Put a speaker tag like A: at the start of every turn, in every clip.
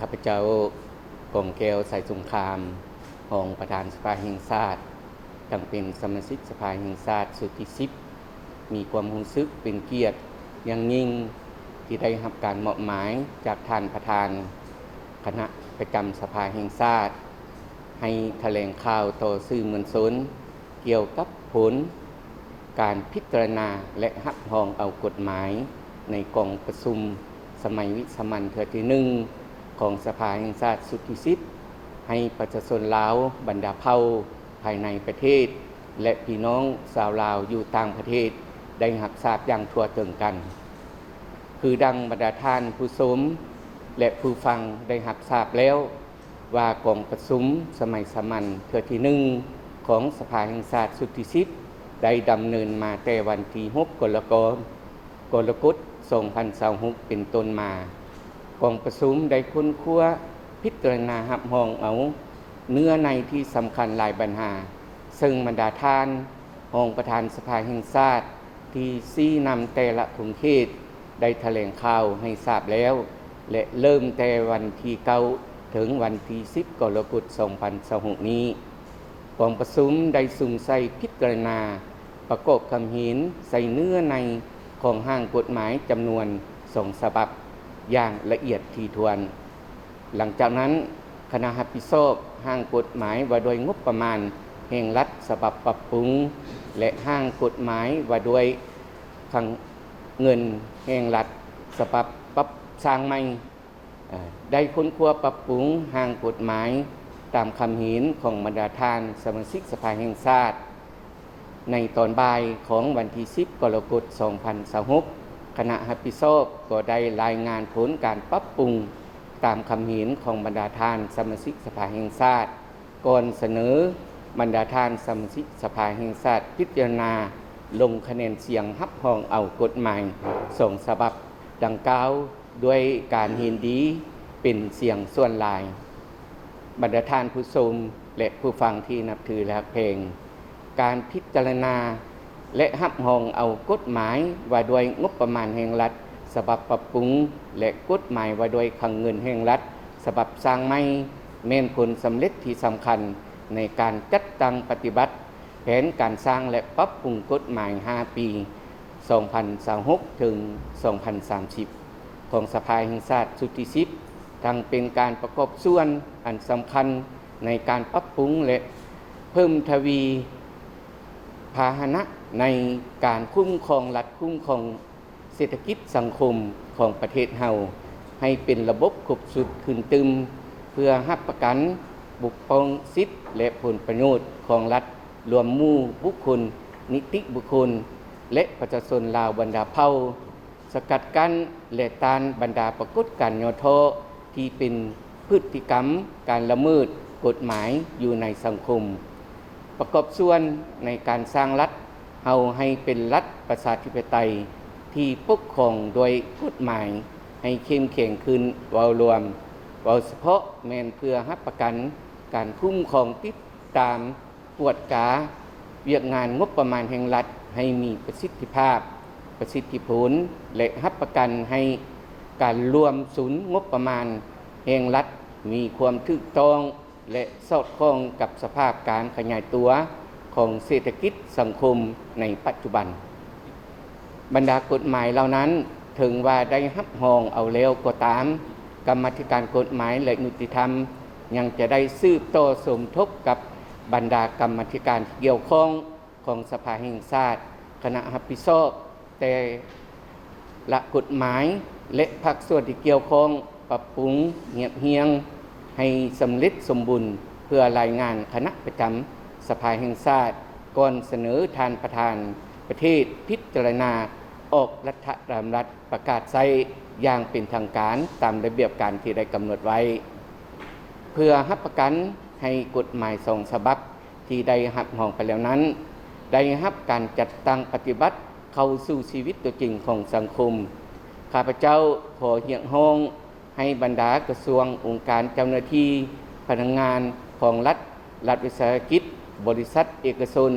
A: ข้าพเจ้ากองแก้วสายสงครามรองประธานสภาแห่งชาติตั้งเป็นสมาชิกสภาแห่งชาติสุดที่10มีความรู้สึกเป็นเกียรติอย่างยิ่งที่ได้รับการมอบหมายจากท่านประธานคณะประจำสภาแห่งชาติให้แถลงข่าวต่อสื่อมวลชนเกี่ยวกับผลการพิจารณาและรับรองเอากฎหมายในกองประชุมสมัยวิสามัญเทื่อที่1ของสภาแห่งชาติสุดที่10ให้ประชาชนลาวบรรดาเผ่าภายในประเทศและพี่น้องชาวลาวอยู่ต่างประเทศได้รับทราบอย่างทั่วถึงกันคือดังบรรดาท่านผู้ชมและผู้ฟังได้รับทราบแล้วว่ากองประชุมสมัยสามัญเทื่อที่1ของสภาแห่งชาติสุดที่10ได้ดำเนินมาแต่วันที่6กรกฎาคม2026เป็นต้นมากองประชุมได้ค้นคว้าพิจารณารับรองเอาเนื้อในที่สำคัญหลายปัญหาซึ่งบรรดาท่านรองประธานสภาแห่งชาติที่ชี้นำแต่ละภูมิเขตได้แถลงข่าวให้ทราบแล้วและเริ่มแต่วันที่9ถึงวันที่10กรกฎาคม2026นี้กองประชุมได้สุ่มใส่พิจารณาประกอบคำเห็นใส่เนื้อในของร่างกฎหมายจำนวน2ฉบับอย่างละเอียดถี่ถ้วนหลังจากนั้นคณะรับผิดชอบร่างกฎหมายว่าโดยงบประมาณแห่งรัฐฉบับปรับปรุงและร่างกฎหมายว่าโดยเงินแห่งรัฐฉบับปรับสร้างใหม่ได้ค้นคว้าปรับปรุงร่างกฎหมายตามคำเห็นของบรรดาท่านสมาชิกสภาแห่งชาติในตอนบ่ายของวันที่10กรกฎาคม2026คณะรับผิดชอบก็ได้รายงานผลการปรับปรุงตามคำเห็นของบรรดาท่านสมาชิกสภาแห่งชาติก่อนเสนอบรรดาท่านสมาชิกสภาแห่งชาติพิจารณาลงคะแนนเสียงรับรองเอากฎหมาย2ฉบับดังกล่าวด้วยการเห็นดีเป็นเสียงส่วนหลายบรรดาท่านผู้ชมและผู้ฟังที่นับถือและเพลงการพิจารณาและรับรองเอากฎหมายว่าด้วยงบประมาณแห่งรัฐฉบับปรับปรุงและกฎหมายว่าด้วยคลังเงินแห่งรัฐฉบับสร้างใหม่แม่นผลสำเร็จที่สำคัญในการจัดตั้งปฏิบัติแผนการสร้างและปรับปรุงกฎหมาย5ปี2026ถึง2030ของสภาแห่งชาติสุดที่10ทั้งเป็นการประกอบส่วนอันสำคัญในการปรับปรุงและเพิ่มทวีพาหนะในการคุ้มครองรัฐคุ้มครองเศรษฐกิจสังคมของประเทศเฮาให้เป็นระบบครบสุดขึ้นตึมเพื่อรับประกันปกป้องสิทธิและผลประโยชน์ของรัฐรวมหมู่บุคคลนิติบุคคลและประชาชนลาวบรรดาเผ่าสกัดกั้นและต้านบรรดาปรากฏการณ์ย่อท้อที่เป็นพฤติกรรมการละเมิดกฎหมายอยู่ในสังคมประกอบส่วนในการสร้างรัฐเฮาให้เป็นรัฐประชาธิปไตยที่ปกครองโดยกฎหมายให้เข้มแข็งขึ้นเว้ารวมเว้าเฉพาะแม่นเพื่อรับประกันการคุ้มครองติดตามกวดกาเวียกงานงบประมาณแห่งรัฐให้มีประสิทธิภาพประสิทธิผลและรับประกันให้การรวมศูนย์งบประมาณแห่งรัฐมีความถูกต้องและสอดคล้องกับสภาพการขยายตัวของเศรษฐกิจสังคมในปัจจุบันบรรดากฎหมายเหล่านั้นถึงว่าได้รับรองเอาแล้วก็ตามกรรมาธิการกฎหมายและยุติธรรมยังจะได้สืบต่อสมทบกับบรรดากรรมาธิการเกี่ยวข้องของสภาแห่งชาติคณะรับผิดชอบแต่ละกฎหมายและภาคส่วนที่เกี่ยวข้องปรับปรุงเงียบเฮียงให้สำเร็จสมบูรณ์เพื่อรายงานคณะประจำสภาแห่งชาติก่อนเสนอท่านประธานประเทศพิจารณาออกรัฐธรรมรัฐประกาศใช้อย่างเป็นทางการตามระเบียบการที่ได้กำหนดไว้เพื่อรับประกันให้กฎหมาย2ฉบับที่ได้รับรองไปแล้วนั้นได้รับการจัดตั้งปฏิบัติเข้าสู่ชีวิตตัวจริงของสังคมข้าพเจ้าขอเรียกร้องให้บรรดากระทรวงองค์การเจ้าหน้าที่พนักงานของรัฐวิสาหกิจบริษัทเอกชน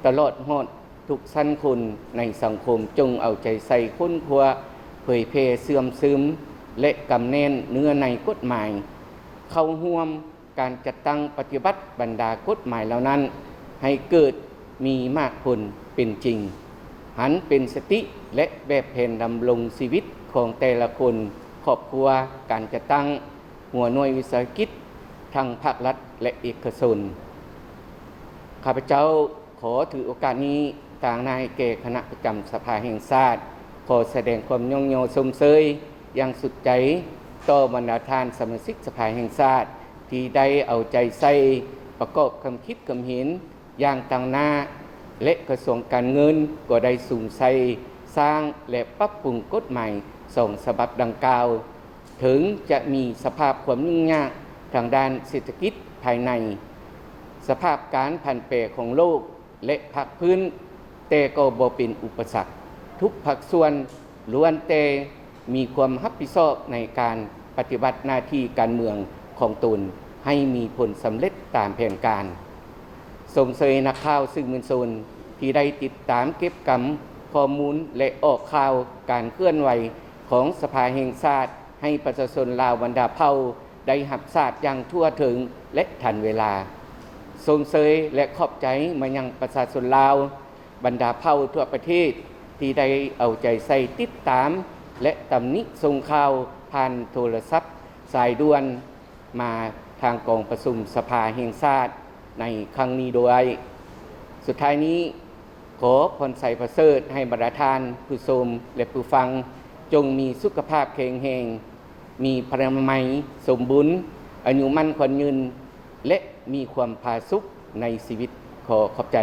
A: ตลอดฮอดทุกชั้นคนในสังคมจงเอาใจใส่ค้นคว้าเผยแพร่เสื่อมซึม และกำแน่นเนื้อในกฎหมายเข้าร่วมการจัดตั้งปฏิบัติบรรดากฎหมายเหล่านั้นให้เกิดมีมากผลเป็นจริงหันเป็นสติและแบบแผนดำรงชีวิตของแต่ละคนครอบครัวการจัดตั้งหัวหน่วยวิสาหกิจทั้งภาครัฐและเอกชนข้าพเจ้าขอถือโอกาสนี้ต่างนายแก่คณะประจำสภาแห่งชาติขอแสดงความย่องโยชมเชยอย่างสุดใจต่อบรรดาท่านสมาชิกสภาแห่งชาติที่ได้เอาใจใส่ประกอบคำคิดคำเห็นอย่างต่างหน้าและกระทรวงการเงินก็ได้สูงใส่สร้างและปรับปรุงกฎหมาย2 ฉบับดังกล่าวถึงจะมีสภาพความยุ่งยากทางด้านเศรษฐกิจภายในสภาพการผันแปรของโลกและภาคพื้นแต่ก็บ่เป็นอุปสรรคทุกภาคส่วนล้วนแต่มีความรับผิดชอบในการปฏิบัติหน้าที่การเมืองของตนให้มีผลสำเร็จตามแผนการสมเสยนักข่าวสื่อมวลชนที่ได้ติดตามเก็บกำข้อมูลและออกข่าวการเคลื่อนไหวของสภาแห่งชาติให้ประชาชนลาวบรรดาเผ่าได้รับทราบอย่างทั่วถึงและทันเวลาสมเสยและขอบใจมายังประชาชนลาวบรรดาเผ่าทั่วประเทศที่ได้เอาใจใส่ติดตามและตำหนิส่งข่าวผ่านโทรศัพท์สายด่วนมาทางกองประชุมสภาแห่งชาติในครั้งนี้ด้วยสุดท้ายนี้ขอพรใส่ประเสริฐให้บรรดาท่านผู้ชมและผู้ฟังจงมีสุขภาพแข็งแรงมีพลานามัยสมบูรณ์อายุมั่นขวัญยืนและมีความผาสุกในชีวิตขอขอบใจ